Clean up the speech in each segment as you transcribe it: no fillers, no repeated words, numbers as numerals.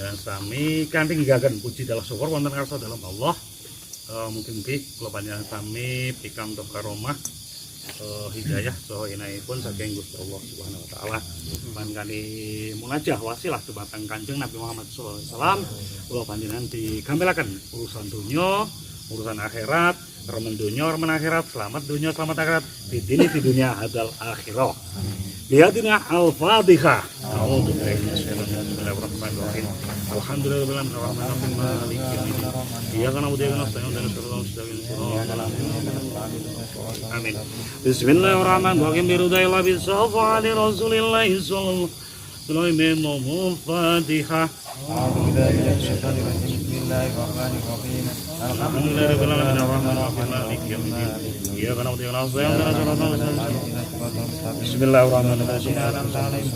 panjenengan sami kanthi nggaken puji dalah syukur wonten ngarsa dalam Allah. Mungkin-mugi kula panjenengan sami pikantuk karomah hidayah saha inayipun saking Gusti Allah Subhanahu wa taala. Mangkani munajah wasilah dumateng Kanjeng Nabi Muhammad sallallahu alaihi wasallam kula panjenengan digampelaken urusan dunya, urusan akhirat, remen dunya, remen akhirat, selamat dunya, selamat akhirat, di dunia hadal akhirah. Lihatina Al-Fatihah. A'udzu billahi Bismillahirrahmanirrahim. Alhamdulillahirabbil alamin maliki yaumiddin. Iyyaka na'budu wa iyyaka nasta'in ihdinas siratal mustaqim. Amin. Bismillahirrahmanirrahim. Biridaillahi bi syafa'ati Rasulillahi sallallahu alaihi wasallam. Al-Fatihah. A'udzu billahi minasy syaithanir rajim. Bismillahirrahmanirrahim. Alhamdulillahirabbil alamin arrahmanirrahim maliki yaumiddin. Iyyaka na'budu wa iyyaka nasta'in ihdinas siratal mustaqim. Bismillahirrahmanirrahim.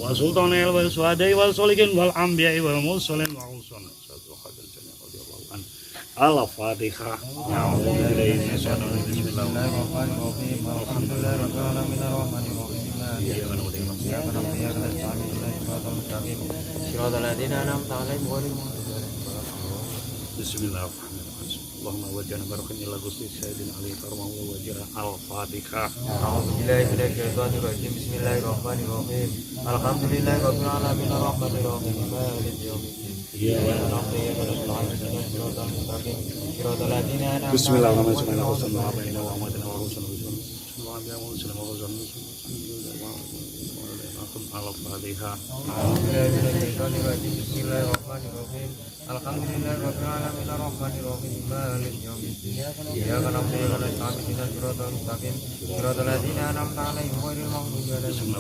Wa sultanil wal suhada'i wal sholihin wal anbiya'i wal mursalin wa rusulin sadaqatul jannah radhiyallahu an. Al-Fatihah. A'udzu billahi minasy syaithanir rajim. Bismillahirrahmanirrahim. Alhamdulillahirabbil alamin arrahmanirrahim. Iyyaka na'budu wa iyyaka nasta'in ihdinas siratal mustaqim. Shiratal ladzina an'amta 'alaihim ghairil maghdubi 'alaihim. Bismillahirrahmanirrahim. Allahumma wajjahna barakan ila Gusti Sayyidina Ali Karma wa wajah Al-Fatihah. A'udzu billahi minasy syaithanir rajim. Bismillahirrahmanirrahim. Alhamdulillahirabbil alamin arrahmanir rahim maliki yaumiddin. Iyyaka na'budu wa iyyaka nasta'in ihdinas siratal mustaqim. Shiratal ladzina an'amta 'alaihim. Al-Fatihah. Bismillahirrahmanirrahim. Alhamdulillahirabbil alamin arrahmanir rahim maliki yaumiddin. Iyyaka na'budu wa iyyaka nasta'in ihdinas siratal mustaqim. Shiratal ladzina an'amta 'alaihim ghairil maghdubi 'alaihim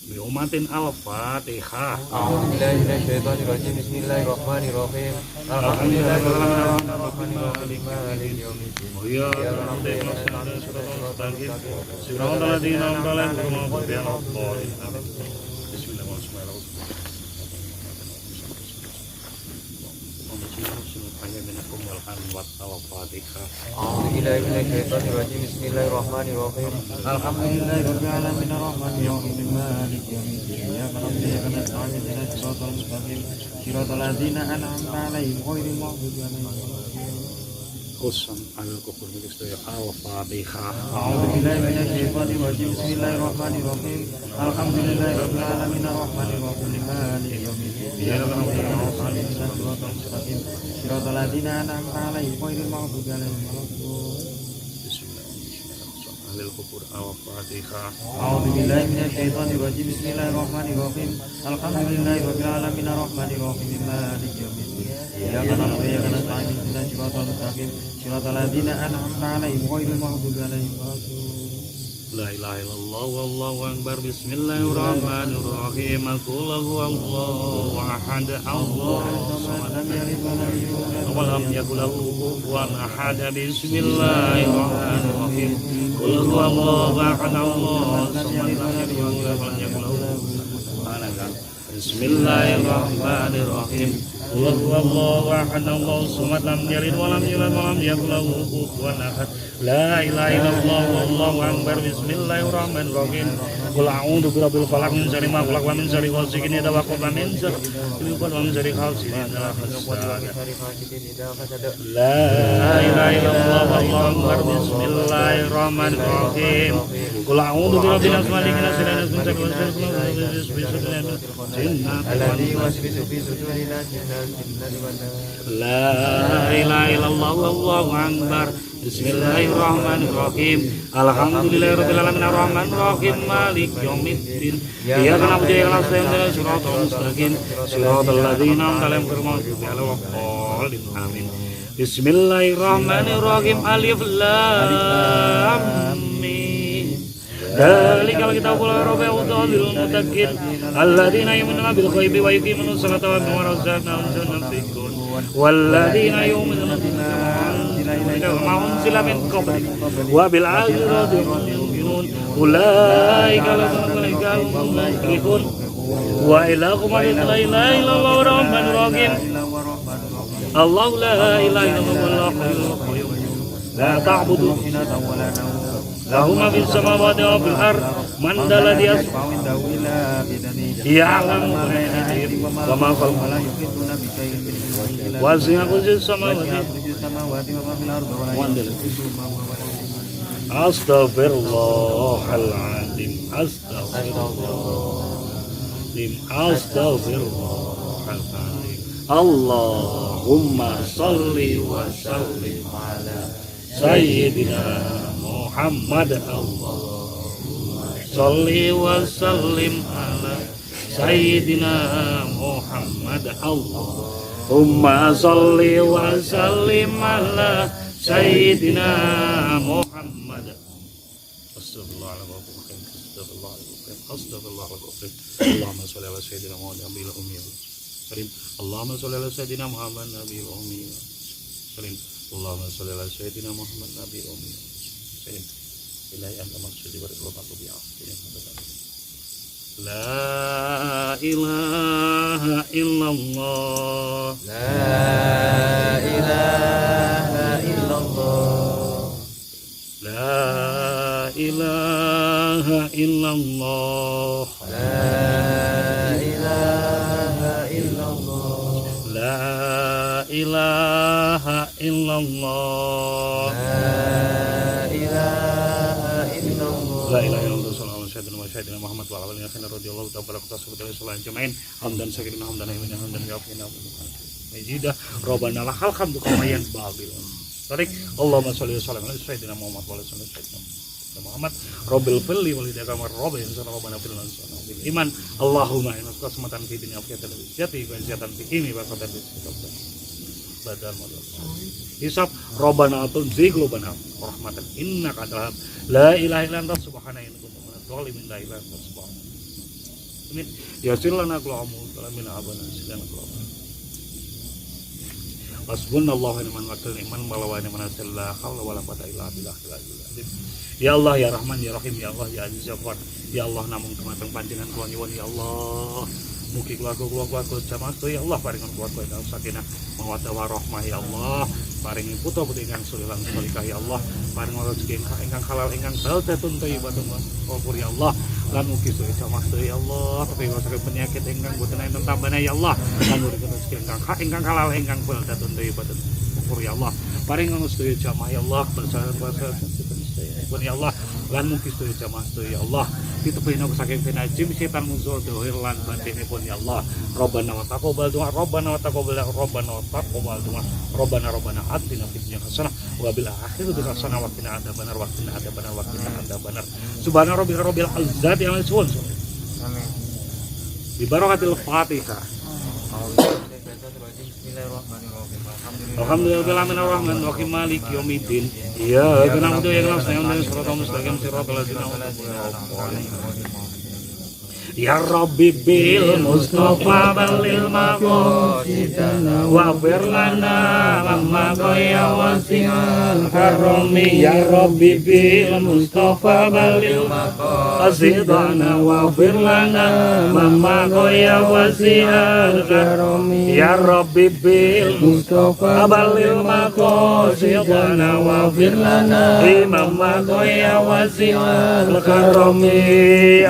bi umatin Al-Fatihah. A'udzu billahi minasy syaithanir rajim. Bismillahirrahmanirrahim. Alhamdulillahirabbil alamin arrahmanir maliki yaumiddin. Iyyaka na'budu wa iyyaka nasta'in siratal mustaqim. Siratal ladzina an'amta 'alaihim ghairil maghdubi 'alaihim. Bismillahirrahmanirrahim. Al-Fatihah. A'udzu billahi minasy syaithanir rajim. Bismillahirrahmanirrahim. Alhamdulillahirabbil alamin arrahmanir rahim maliki yaumiddin. Iyyaka na'budu wa iyyaka nasta'in ihdinas siratal mustaqim. Shiratal ladzina an'amta 'alaihim ghairil maghdubi 'alaihim. Khusan al-kufur billahi Al-Fatihah. A'udzu billahi minasy syaithanir rajim. Bismillahirrahmanirrahim. Alhamdulillahirabbil alamin arrahmanir rahim maliki yaumiddin. Iyyaka na'budu wa iyyaka nasta'in ihdinas siratal mustaqim. Shiratal ladzina an'amta 'alaihim ghairil maghdubi 'alaihim waladdallin. Al-kufur Al-Fatihah. A'udzu billahi minasy syaithanir rajim. Bismillahirrahmanirrahim. Alhamdulillahirabbil alamin arrahmanir rahim maliki yaumiddin. Iyyaka na'budu wa iyyaka nasta'in ihdinas siratal mustaqim. Shiratal ladzina an'amta 'alaihim ghairil maghdubi 'alaihim waladdallin. La ilaha illallah wallahu akbar. Bismillahirrahmanirrahim. Qul huwallahu ahad. Allahu samad. Wa lam yakul lahu kufuwan ahad. Bismillahirrahmanirrahim. Qul huwallahu ahad. Allahu samad. Wa lam yakul lahu kufuwan ahad. Bismillahirrahmanirrahim. Qul huwallahu ahad. Allahu samad. Lam yalid wa lam yulad wa lam yakul lahu kufuwan ahad. La ilaha illallah wallahu akbar. Bismillahirrahmanirrahim. Qul a'udzu birabbil falaq min syarri ma khalaq wa min syarri ghasiqin idza waqab wa min syarri wa min syarri hasidin idza hasad. La ilaha illallah wallahu akbar. Bismillahirrahmanirrahim. Qul a'udzu birabbil nas malikin nas ilahin min syarri alladzi yuwaswisu fi sudurin nas jinnati wan nas. La ilaha illallah wallahu akbar. Bismillahirrahmanirrahim. Alhamdulillahirabbil alamin arrahmanir rahim maliki yaumiddin. Iyyaka na'budu wa iyyaka nasta'in ihdinas siratal mustaqim. Siratal ladzina an'amta 'alaihim ghairil maghdubi 'alaihim waladdallin. Amin. Bismillahirrahmanirrahim. Alif lam mim. Dalikal kitabul la raiba fihi hudal muttaqin alladzina yu'minuna bil ghaibi wa yuqimuna sholata wa mimma razaqnahum yunfiqun walladzina yu'minuna bima unzila min qablik wa bil akhirati hum yuqinun ulaika lahum muflihun wa ilahukum la ilaha illallah rahmanur rahim الله لا إله إلا الله الحي القيوم لا تعبدوا سنة ولا نوم له ما في السماوات وفي الأرض من ذا الذي يشفع عنده إلا بإذنه يعلم ما بين أيديهم وما خلفهم ولا يحيطون بشيء من علمه إلا وسع كرسي السماوات كرسي السماوات وما في الأرض ولا يحيطون ما هو ولا أستغفر الله العظيم أستغفر الله العظيم اللهم صل وسلم على سيدنا محمد اللهم صل وسلم على سيدنا محمد اللهم صل وسلم على سيدنا محمد Astagfirullahaladzim. Allahumma sholli ala sayyidina Muhammad nabiyil ummi. Allahumma sholli ala sayyidina Muhammad nabiyil ummi. Allahumma sholli ala sayyidina Muhammad nabiyil ummi. Ilahi anta maksudi wa ridwanu bi'af. La ilaha illallah. La ilaha illallah. La ilaha illallah. La ilaha illallah. La ilaha illallah. La ilaha illallah. La ilaha illallah. Sayyidina Muhammad wa ala alihi radhiyallahu ta'ala anhu sallallahu jamain hamdan sayyidina hamdan amin hamdan yaqina majida rabbana lakal hamdu kama yanbaghi tarik Allahumma sholli wa sallim ala sayyidina Muhammad wa ala alihi sayyidina Muhammad rabbil fili wal hidayah rabbil insana rabbana fil insana bil iman Allahumma inna qasmatan fi dunya afiyatan wa jati wa ziyatan fi ini wa qadar badal madal hisab rabbana atunzi qulubana rahmatan innaka antal la ilaha illa anta subhanaka zalimin la ilaha illa anta amin ya sirlana qulamu salamin abana silana qulamu wasbunallahu wa ni'mal wakil iman malawa ni'man la haula wala quwwata illa billah ya Allah ya Rahman ya Rahim ya Allah ya Aziz ya Ghafar ya Allah namung kemateng panjenengan kula nyuwun ya Allah mugi keluarga jamaah ya Allah paringan keluarga ingkang sakinah mawaddah warahmah ya Allah paringi putra-putri ingkang sulilang salihah ya Allah paringi rezeki ingkang halal ingkang baldatun thayyibatun ghafur ya Allah lan mugi sedaya jamaah ya Allah tapi sakit penyakit ingkang boten enten tambane ya Allah lan mugi rezeki ingkang halal ingkang baldatun thayyibatun ghafur ya Allah paringi sedaya jamaah ya Allah bersahabat pun ya Allah lan mugi sedaya jamaah ya Allah ditebihna saking penajim setan musuh dohir lan batinipun ya Allah Rabbana wa taqabbal du'a Rabbana wa taqabbal du'a Rabbana atina fid dunya hasanah wa bil akhirati hasanah wa qina adzabannar wa qina adzabannar subhana rabbika rabbil izzati amma yasifun amin bi barakatil Fatihah. Alhamdulillahirabbil alamin arrahmanir maliki yaumiddin iyyaka na'budu wa iyyaka nasta'in ihdinas siratal mustaqim siratal ladzina an'amta 'alaihim ya Rabbi bil Mustafa balil maqasidana wa firlana lamma qaya wasi'al karami ya Rabbi bil Mustafa balil maqasidana wa firlana lamma qaya wasi'al karami ya Rabbi bil Mustafa balil maqasidana wa firlana lamma qaya wasi'al karami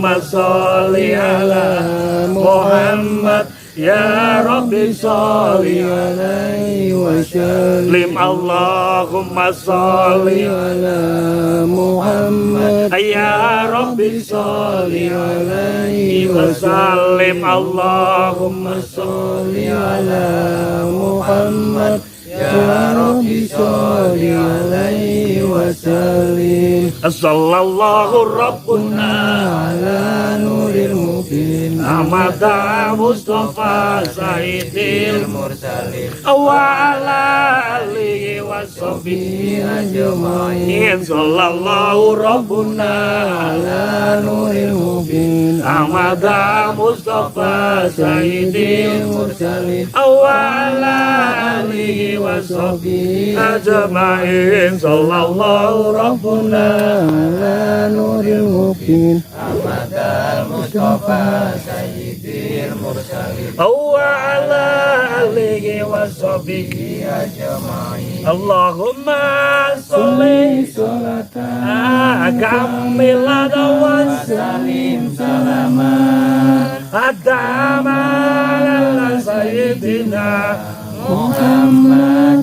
Allahumma sholli ala Muhammad ya Rabbi sholli alaihi wa sallim Allahumma sholli ala Muhammad ya Rabbi sholli alaihi wa sallim Allahumma sholli ala Muhammad ya Rabbi sholli alaihi wa sallim sallallahu rabbuna ala nuril mubin amada Mustafa sayyidil mursalin wa ala alihi wa sahbihi ajma'in sallallahu rabbuna ala nuril mubin amada Mustafa sayyidil mursalin wa ala alihi wa sahbihi ajma'in sallallahu rabbuna ala nuril mubin Ahmad al-Mustafa sayyidil mursalin wa ala alihi wa sahbihi ajma'in. Allahumma sholli sholatan kamilatan wa salim salaman adama ala sayyidina Muhammadin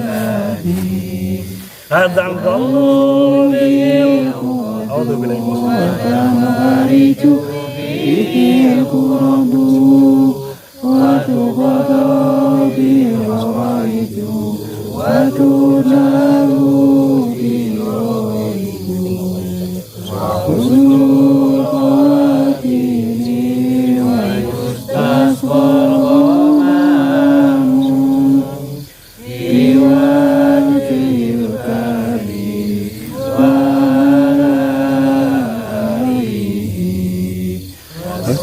nabi adal qalbil a'udzu billahi bihil qurabu wa tuqadu bil ghaidu wa tunalu bil ghaidu wa husnul khatimi wa yustasqal ghamamu biwajhil karim wa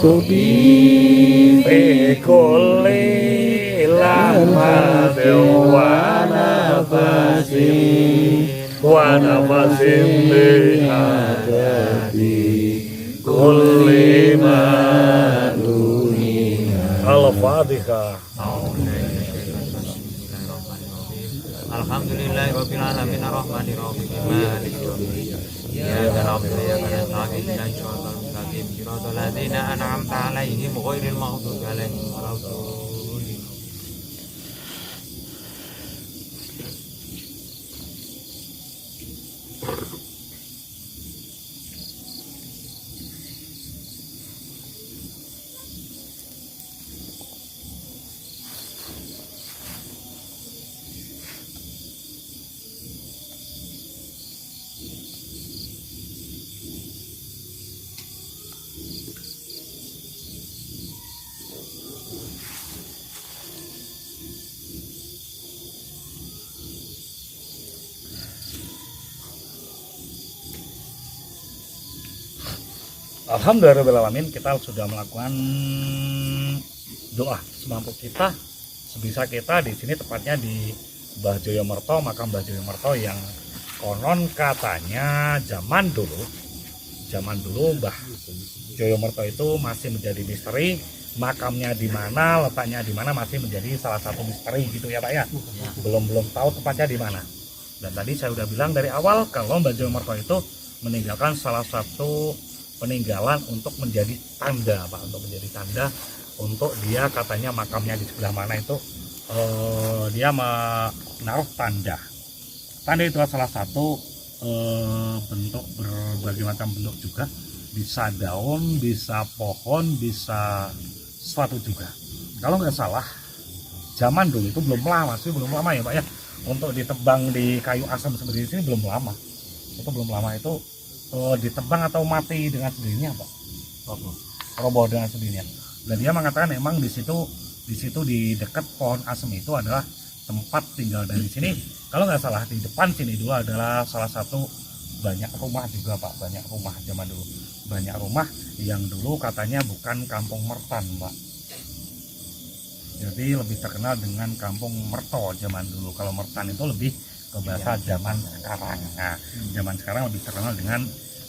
Sobi kulli lahmatin wa nafasin bi adadi kulli maduniha. Al-Fatihah. Alhamdulillahirabbil alamin arrahmanir rahim maliki yaumiddin. Iyyaka na'budu wa iyyaka nasta'in ihdinas siratal mustaqim siratal ladzina an'amta 'alaihim ghairil maghdubi 'alaihim waladdallin. Alhamdulillahirrahmanirrahim, kita sudah melakukan doa semampu kita, sebisa kita di sini, tepatnya di Mbah Joyomerto, makam Mbah Joyomerto yang konon katanya zaman dulu Mbah Joyomerto itu masih menjadi misteri. Makamnya di mana, letaknya di mana masih menjadi salah satu misteri gitu ya Pak ya. Belum tahu tepatnya di mana. Dan tadi saya sudah bilang dari awal kalau Mbah Joyomerto itu meninggalkan salah satu peninggalan untuk menjadi tanda Pak, untuk menjadi tanda untuk dia katanya makamnya di sebelah mana itu dia menaruh tanda itu salah satu bentuk, berbagai macam bentuk juga, bisa daun, bisa pohon, bisa sesuatu juga. Kalau nggak salah zaman dulu itu belum lama ya Pak ya, untuk ditebang di kayu asam seperti ini belum lama itu ditebang atau mati dengan sendirinya Pak, roboh dengan sendirinya. Dan dia mengatakan emang di situ di dekat pohon asem itu adalah tempat tinggal dari sini. Kalau nggak salah di depan sini dulu adalah salah satu banyak rumah juga Pak, banyak rumah zaman dulu, banyak rumah yang dulu katanya bukan kampung Mertan Pak, jadi lebih terkenal dengan kampung Merto zaman dulu. Kalau Mertan itu lebih ke bahasa zaman sekarang. Nah, zaman sekarang lebih terkenal dengan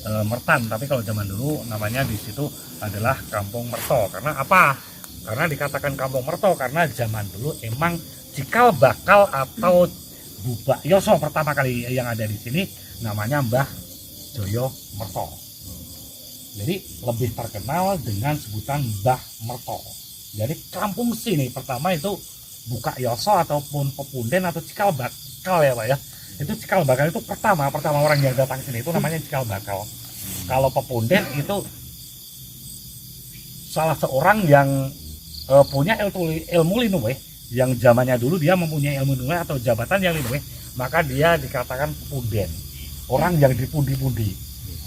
Mertan, tapi kalau zaman dulu namanya di situ adalah Kampung Merto. Karena apa? Karena dikatakan Kampung Merto karena zaman dulu emang cikal bakal atau Bubak Yoso pertama kali yang ada di sini namanya Mbah Joyomerto. Jadi lebih terkenal dengan sebutan Mbah Merto. Jadi kampung sini pertama itu Bubak Yoso ataupun Pepunden atau cikal bakal ya Pak ya. Itu cikal bakal itu pertama orang yang datang ke sini itu namanya cikal bakal. Kalau Pepunden itu salah seorang yang punya ilmu linuwe, yang zamannya dulu dia mempunyai ilmu linuwe atau jabatan yang linuwe, maka dia dikatakan Pepunden, orang yang dipundi-pundi,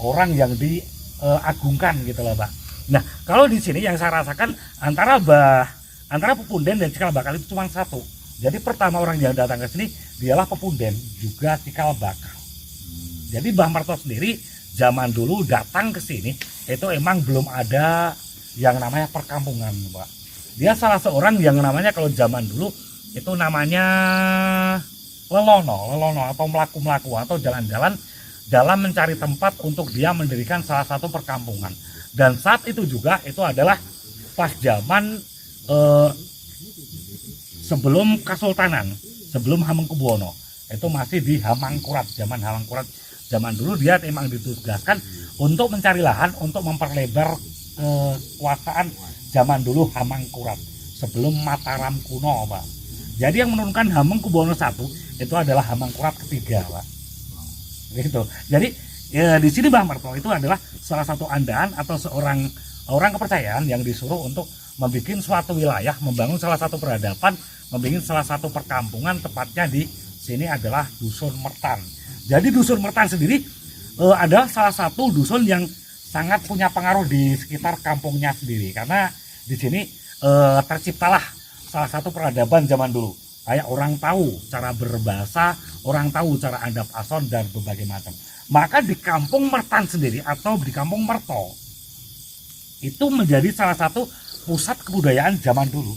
orang yang diagungkan gitu loh Pak. Nah kalau di sini yang saya rasakan antara Pepunden dan cikal bakal itu cuma satu. Jadi pertama orang yang datang ke sini dialah Pepunden juga cikal bakal. Jadi Mbah Merto sendiri zaman dulu datang ke sini itu emang belum ada yang namanya perkampungan Pak. Dia salah seorang yang namanya kalau zaman dulu itu namanya lelono atau melaku atau jalan-jalan dalam mencari tempat untuk dia mendirikan salah satu perkampungan. Dan saat itu juga itu adalah pas zaman sebelum Kesultanan, sebelum Hamengkubuwono, itu masih di Hamangkurat, zaman Hamangkurat. Zaman dulu dia memang ditugaskan untuk mencari lahan, untuk memperlebar kekuasaan zaman dulu Hamangkurat, sebelum Mataram kuno, Pak. Jadi yang menurunkan Hamengkubuwono I itu adalah Hamangkurat ketiga, Pak. Gitu. Jadi ya, di sini Mbah Merto itu adalah salah satu andaan atau seorang orang kepercayaan yang disuruh untuk membuat suatu wilayah, membangun salah satu peradaban, membuat salah satu perkampungan, tepatnya di sini adalah Dusun Mertan. Jadi Dusun Mertan sendiri adalah salah satu dusun yang sangat punya pengaruh di sekitar kampungnya sendiri, karena di sini terciptalah salah satu peradaban zaman dulu. Kayak orang tahu cara berbahasa, orang tahu cara adab ason dan berbagai macam. Maka di kampung Mertan sendiri atau di kampung Merto itu menjadi salah satu pusat kebudayaan zaman dulu.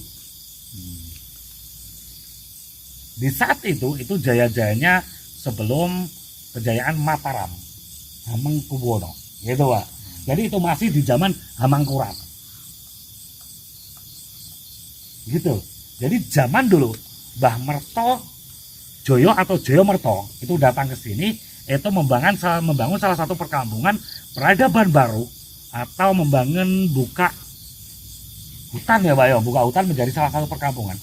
Di saat itu jaya-jayanya sebelum kejayaan Mataram, Hamengkubuwono, gitu Pak. Jadi itu masih di zaman Hamangkurat, gitu. Jadi zaman dulu Mbah Merto Joyo atau Joyo Merto itu datang ke sini, itu membangun salah satu perkampungan peradaban baru, atau membangun buka hutan ya Pak ya, buka hutan menjadi salah satu perkampungan.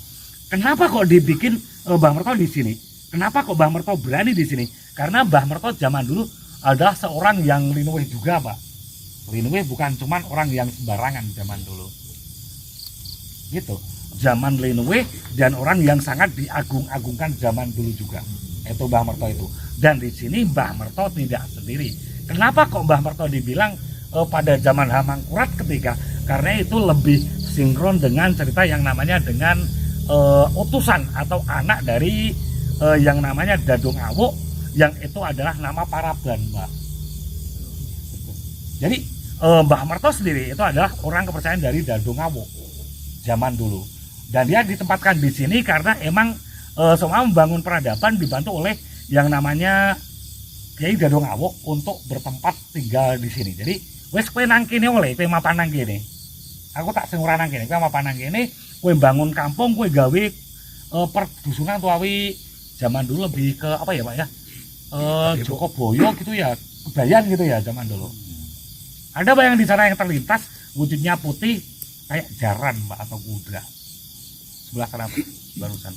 Kenapa kok dibikin Mbah Merto di sini? Kenapa kok Mbah Merto berani di sini? Karena Mbah Merto zaman dulu adalah seorang yang linuwih juga, Pak. Linuwih bukan cuman orang yang sembarangan zaman dulu. Gitu. Zaman linuwih dan orang yang sangat diagung-agungkan zaman dulu juga. Itu Mbah Merto itu. Dan di sini Mbah Merto tidak sendiri. Kenapa kok Mbah Merto dibilang pada zaman Hamangkurat ketiga? Karena itu lebih sinkron dengan cerita yang namanya dengan utusan atau anak dari yang namanya Dadung Awo, yang itu adalah nama Paraban, Mbak. Jadi Mbah Merto sendiri itu adalah orang kepercayaan dari Dadung Awo zaman dulu, dan dia ditempatkan di sini karena emang semua membangun peradaban dibantu oleh yang namanya Kiai Dadung Awo untuk bertempat tinggal di sini. Jadi wes kowe nang kene oleh kowe mapan nang kene, aku tak sing ora nang kene, kowe mapan nang kene, kowe bangun kampung, kowe gawe perdusunan tuawi zaman dulu lebih ke apa ya Pak ya, Joko Boyo gitu ya, kebayan gitu ya zaman dulu. Ada Pak yang di sana yang terlintas wujudnya putih kayak jaran Pak atau kuda, sebelah sana barusan.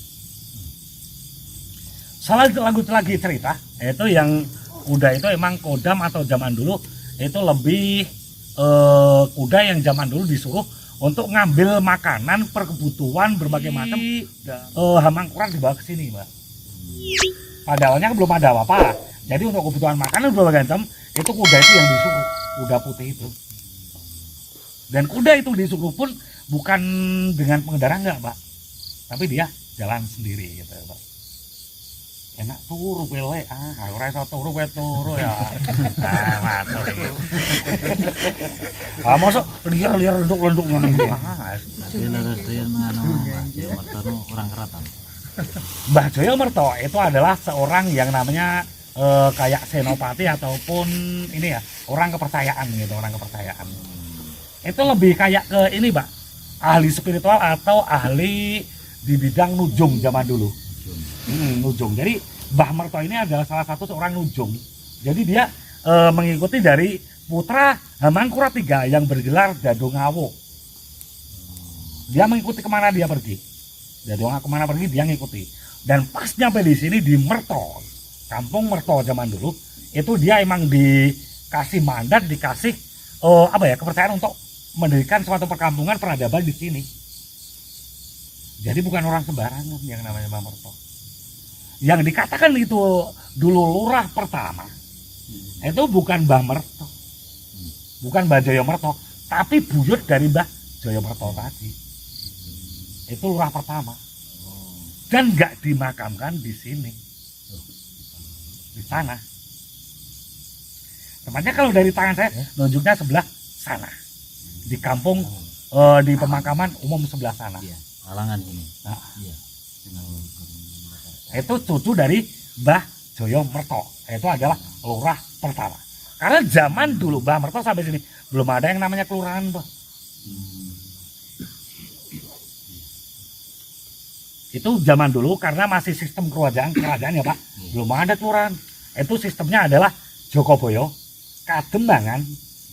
Salah lanjut lagi cerita, itu yang kuda itu emang kodam atau zaman dulu itu lebih kuda yang zaman dulu disuruh untuk ngambil makanan, perkebutuhan berbagai macam. Hamangkurat dibawa ke sini Mbak. Pada awalnya belum ada apa-apa, jadi untuk kebutuhan makanan berbagai macam itu kuda itu yang disuruh, kuda putih itu. Dan kuda itu disuruh pun bukan dengan pengendara enggak Pak, tapi dia jalan sendiri gitu Pak. Enak turu pele, ora iso turu kowe turu ya. Matur iki. Mosok liar-liar lenduk-lenduk ngono iki. Lestarian anu Joyo Merto orang keratan. Mbah Joyo Merto itu adalah seorang yang namanya kayak senopati ataupun ini ya, orang kepercayaan gitu, orang kepercayaan. Itu lebih kayak ke ini Pak, ahli spiritual atau ahli di bidang nujung zaman dulu. Nujung. Jadi Mbah Merto ini adalah salah satu seorang nujung. Jadi dia mengikuti dari putra Hamangkurat III yang bergelar Dadung Awo. Dia mengikuti kemana dia pergi. Dadung Awo kemana pergi dia ngikuti. Dan pas nyampe di sini di Merto, kampung Merto zaman dulu, itu dia emang dikasih mandat, dikasih kepercayaan untuk mendirikan suatu perkampungan peradaban di sini. Jadi bukan orang sembarangan yang namanya Mbah Merto. Yang dikatakan itu dulu lurah pertama, itu bukan Mbah Merto, bukan Mbah Joyo Merto, tapi buyut dari Mbah Joyo Merto tadi. Itu lurah pertama, dan nggak dimakamkan di sini, di sana. Tempatnya kalau dari tangan saya nunjuknya sebelah sana, di kampung, di pemakaman umum sebelah sana. Alangan ini. Nah, itu cucu dari Mbah Joyo Merto. Itu adalah lurah pertama. Karena zaman dulu Mbah Merto sampai sini belum ada yang namanya kelurahan, Mbah. Itu zaman dulu karena masih sistem kerajaan ya Pak, belum ada kelurahan. Itu sistemnya adalah Jokoboyo, Kadembangan,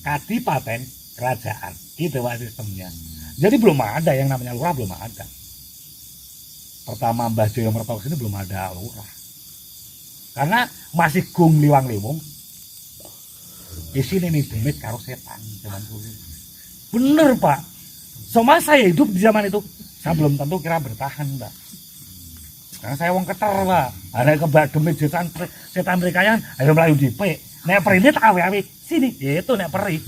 Kadipaten, Kerajaan. Gitu Pak sistemnya. Jadi belum ada yang namanya lurah, belum ada. Pertama Mbah Joyomerto sini belum ada lurah. Karena masih gung liwang liwung. Di sini nih demit karo setan zaman dulu. Bener Pak. Sama saya hidup di zaman itu, saya belum tentu kira bertahan Mbak. Karena saya wong keter Pak. Ada kebak demit setan rekayan, ada melayu dipek. Nek peri ini tak awe-awe sini, itu nek peri.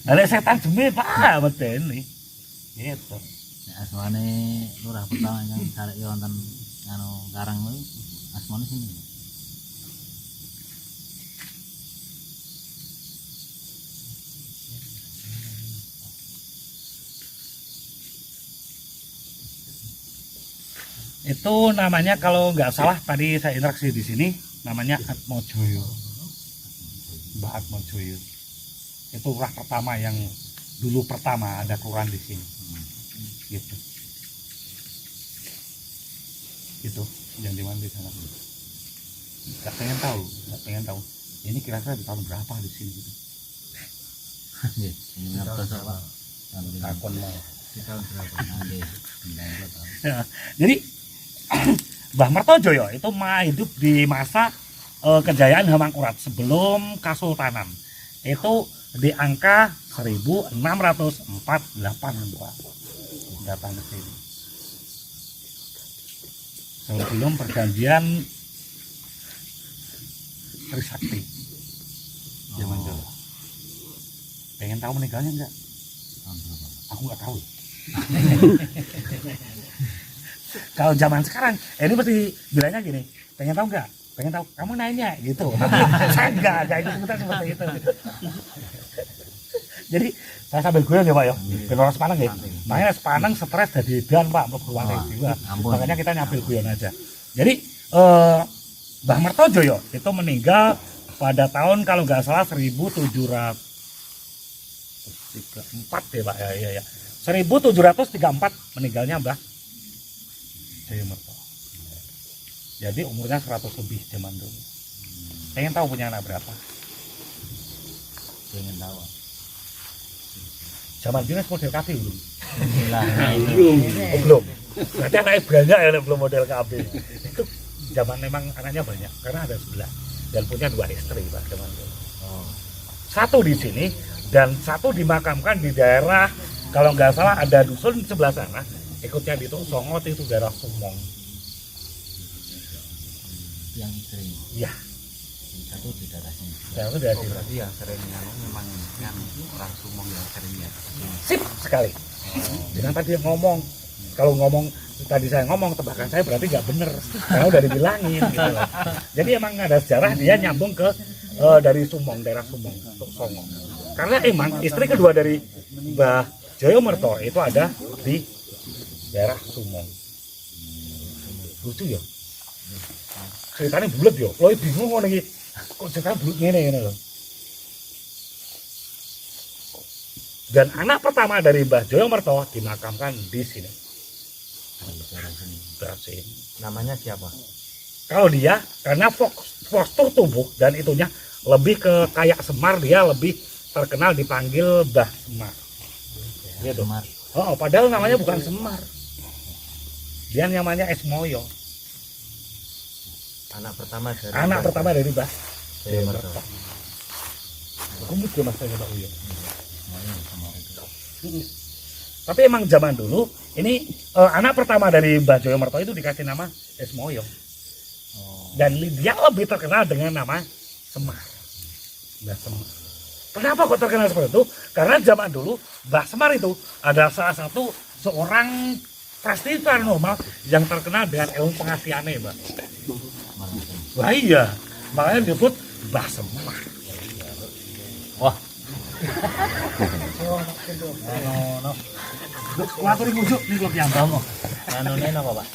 Ada setan demit Pak, betul nih. Gitu. Nek asmane lurah pertama yang cari wonten anu Karang kuwi asmane sini. Itu namanya kalau nggak salah tadi saya interaksi di sini namanya Atmojoyo. Mbah Atmojoyo. Itu lurah pertama yang dulu pertama ada kelurahan di sini. Gitu. Gitu yang di mana di sana. Nggak pengen tahu. Ini kira-kira di tahun berapa di sini gitu. Ini ngertos apa? Takon mau. Di tahun berapa? Nggih. 90 tahun. Ya, jadi Mbah Mertojoyo itu hidup di masa kejayaan Hamangkurat sebelum Kesultanan. Itu di angka 1648 Pak. Datang ke sini. Sebelum perjanjian Trisakti. Zaman dulu. Pengen tahu meninggalnya enggak? Tahun berapa? Aku nggak tahu. Kalau zaman sekarang, ini pasti bilangnya gini, pengen tahu nggak? Pengen tahu, kamu nanya gitu. Saya nggak itu sebentar seperti itu. Jadi saya sambil guyon ya Pak ya, ben ora sepaneng ya. Makanya sepaneng stres dadi edan Pak, berwarna jiwa. Makanya kita nyambil guyon aja. Jadi Mbah Mertojoyo itu meninggal pada tahun kalau nggak salah 1734 ya Pak ya. 1734 meninggalnya Mbah Joyomerto. Jadi umurnya 100 lebih zaman dulu. Pengen tahu punya anak berapa? Pengen tahu. Zaman dulu model KB belum? Lah, Belum. Berarti anaknya banyak ya belum model KB. Itu zaman memang anaknya banyak karena ada 11 dan punya 2 istri Pak zaman dulu. Satu di sini dan satu dimakamkan di daerah kalau nggak salah ada dusun di sebelah sana. Ikutnya di Songot itu daerah Sumong. yang sering. Iya. Yang satu di daerah sini. Daerah itu dari sini. Berarti yang sering memang yang orang Sumong yang sering ya. Sip sekali. Dengan tadi ngomong, kalau ngomong tadi saya ngomong tebakan saya berarti nggak bener karena udah dibilangin gitu loh. Jadi emang ada sejarah dia nyambung ke dari Sumong, daerah Sumong, Songo. Karena emang istri kedua dari Mbah Joyomerto itu ada di daerah Sumong. Lucu ya. Ceritanya bulat ya. Lo bingung kok nih. Kok ceritanya bulat ngene loh. Dan anak pertama dari Mbah Joyomerto dimakamkan di sini. Berarti Namanya siapa? kalau dia karena postur tubuh dan itunya lebih ke kayak Semar, dia lebih terkenal dipanggil Mbah Semar. Gitu. Semar. Oh, padahal namanya bukan Semar. Dia namanya Esmoyo. Anak pertama dari Anak pertama dari Mbah Joyomerto. Aku juga mas saya Pak Uyo. Tapi emang zaman dulu ini anak pertama dari Mbah Joyomerto itu dikasih nama Esmoyo. Dan dia lebih terkenal dengan nama Semar. Mbah Semar. Kenapa kok terkenal seperti itu? Karena zaman dulu Mbah Semar itu adalah salah satu seorang praktisi paranormal yang terkenal dengan ilmu pengasihannya, Mbak. Wah iya, makanya disebut Mbah Semar. Wah. No. Ngatur mujuk nih kok yang Kamu. Anune napa, Pak?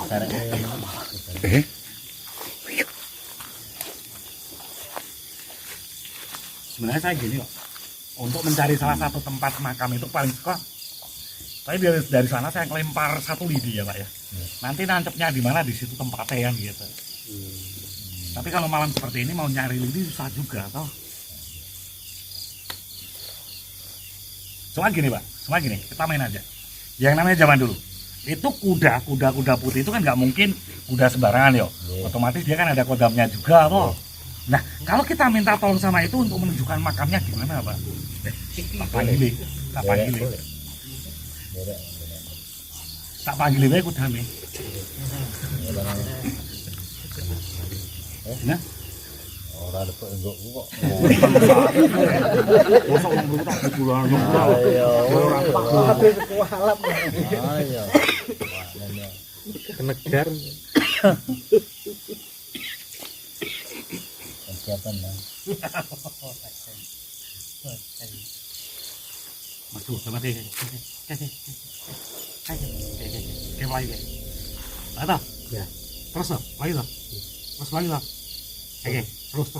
Karek Sebenarnya saya gini kok, untuk mencari salah satu tempat makam itu paling suka. Tapi dari sana saya ngelempar satu lidi ya Pak ya. nanti nancepnya di mana di situ tempatnya kan gitu. Tapi kalau malam seperti ini mau nyari lidi susah juga toh. Cuma gini Pak, cuma gini, kita main aja. Yang namanya zaman dulu, itu kuda putih itu kan nggak mungkin kuda sembarangan yo. Otomatis dia kan ada kodamnya juga toh. Nah, kalau kita minta tolong sama itu untuk menunjukkan makamnya gimana Pak? Tak panggil, tak panggil. Tak panggil wae kudame. Nah, Ora lepek enggak kok. mosok wong luwih tak dikulang. Ayo. Ora tak. Ayo. Kenegar. Persiapan lah. Masuk sama dia. Kayak lagi. Ada? Ya. Terus loh, lagi loh. Terus lagi loh. Oke, terus.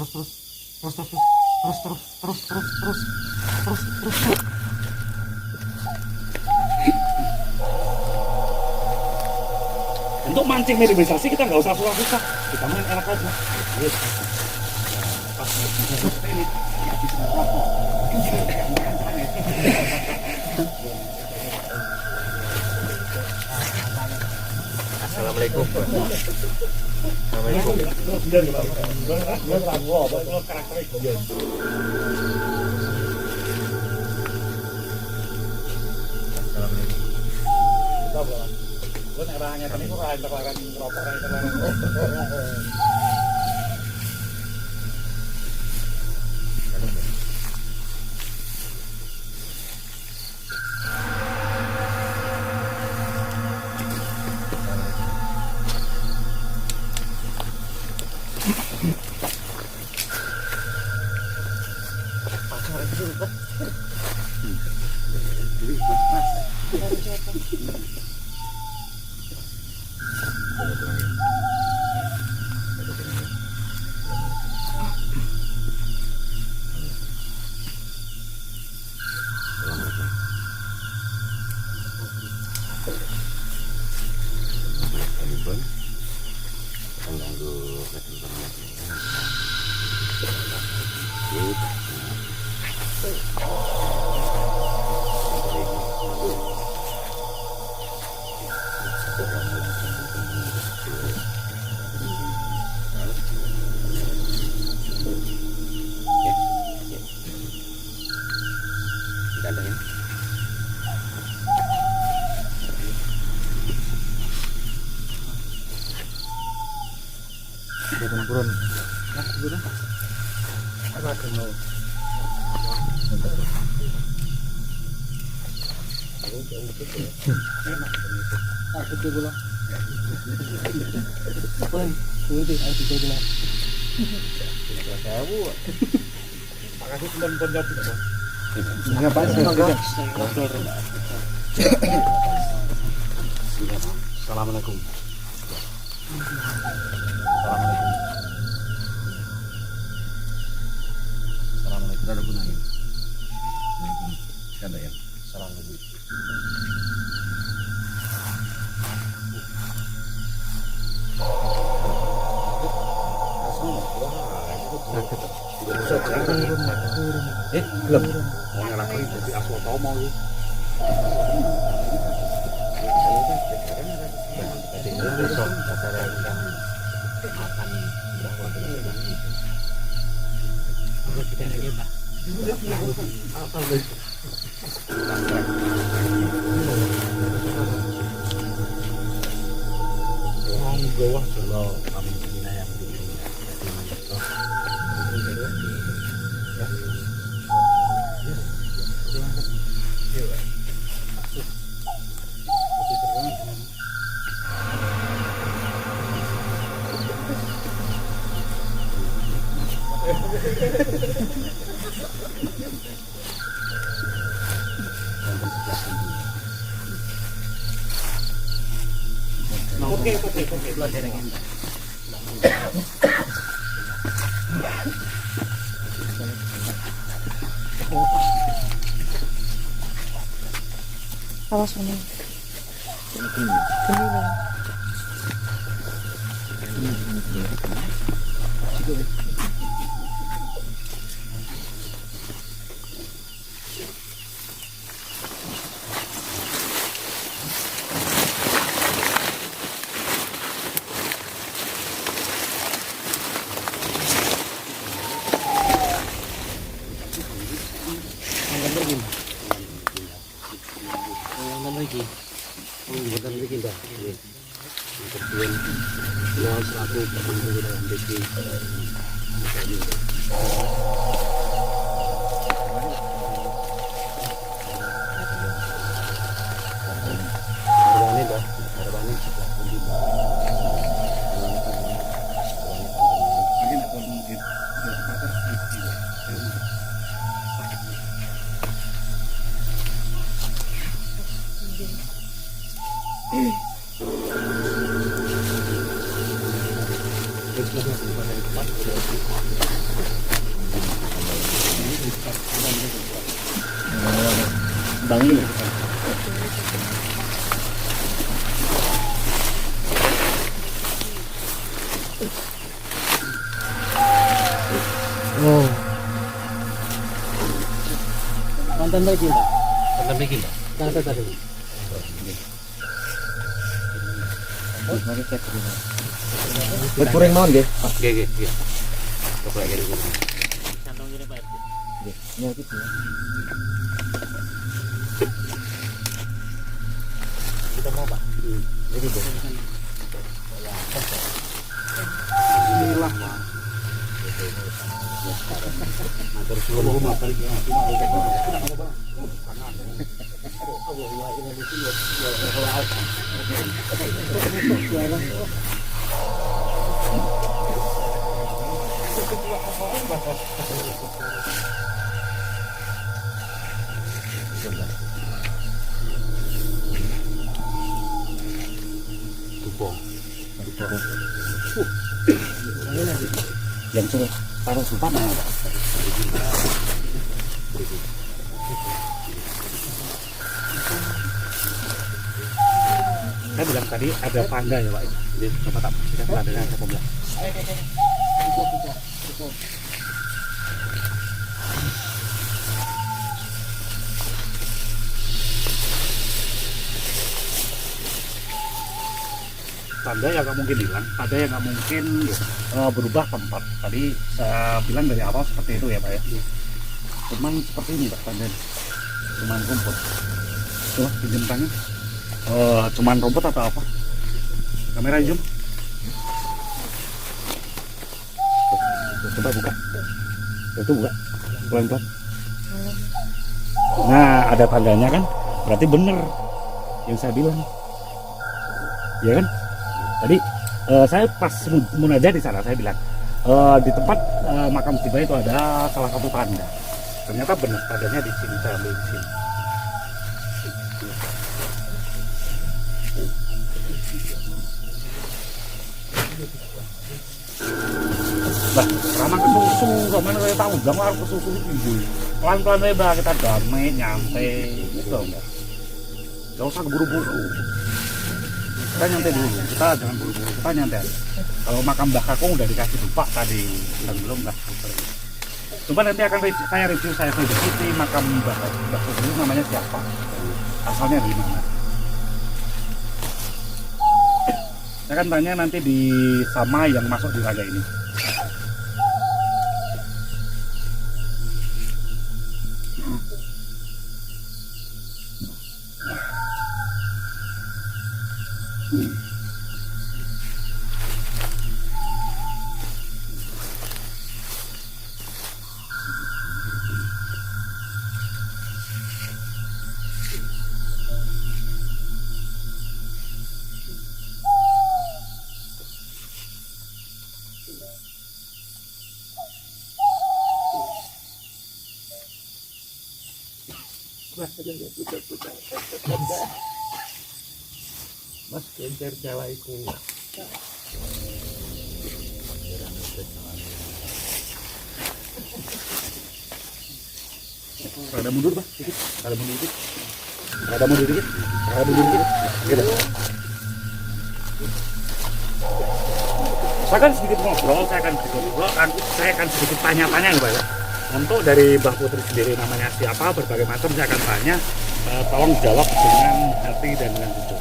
Untuk mancing minimalisasi kita nggak usah susah-susah, kita main enak aja. Pas ini. Assalamualaikum. Turun. Assalamualaikum. Assalamualaikum. Ada gunanya. Ada ya. Assalamualaikum. Belum. Mau nyalakan jadi asal mau ya. Besok acara yang makan Bawah kalau kami wilayah Awas ini. Gini lah. Bangun. Oh. Konten lagi enggak? Konten bikin. Kata tadi. Buat kurang mau nggih? Nggih, nggih. Coba lagi dulu. Santong gini Pak RT. Nggih. Ya gitu. Kita mau, Pak. Jadi, Bu. Bismillah. Matur suwun matur Yang suruh taruh sumpah mana Pak? Saya bilang tadi ada panda ya Pak. Jadi coba tak kita pelan-pelan saya bilang. Tanda yang nggak mungkin hilang, ada yang nggak mungkin berubah tempat. Tadi saya bilang dari awal seperti itu ya Pak ya. Cuman seperti ini Pak tanda, cuman rumput. Coba pinjam tangan. Cuman rumput atau apa? Kamera zoom. Coba buka. Itu buka, pelan-pelan. Nah ada tandanya kan, berarti bener yang saya bilang, ya kan? Tadi saya pas munajat di sana saya bilang di tempat makam Tiba itu ada salah satu tanda. Ternyata benar tandanya di sini, saya ambil di sini. Bah, ramah kesusu, kemana saya tahu, jangan harus kesusu itu. Pelan-pelan aja kita damai, nyantai, gitu enggak. Gak usah keburu-buru. Kita nyantai dulu, kita jangan buru-buru, kita nyantai aja. Kalau makam Mbah Kakung udah dikasih lupa tadi, dan belum lah. Coba nanti akan saya review, saya selidiki makam Mbah Kakung itu namanya siapa, asalnya dari mana. Saya akan tanya nanti di sama yang masuk di raga ini. Mas kencer cewaiku. Rada mundur Pak, dikit. Rada mundur dikit. Rada mundur dikit. Rada mundur dikit. Gitu. Saya akan sedikit ngobrol, saya akan sedikit tanya-tanya ya Pak ya. Untuk dari Mbah Putri sendiri namanya siapa, berbagai macam saya akan tanya. Tolong jawab dengan hati dan dengan jujur.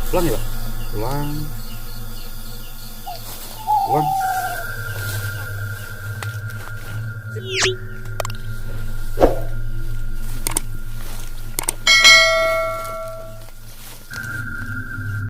Pulang ya Pak? Pulang.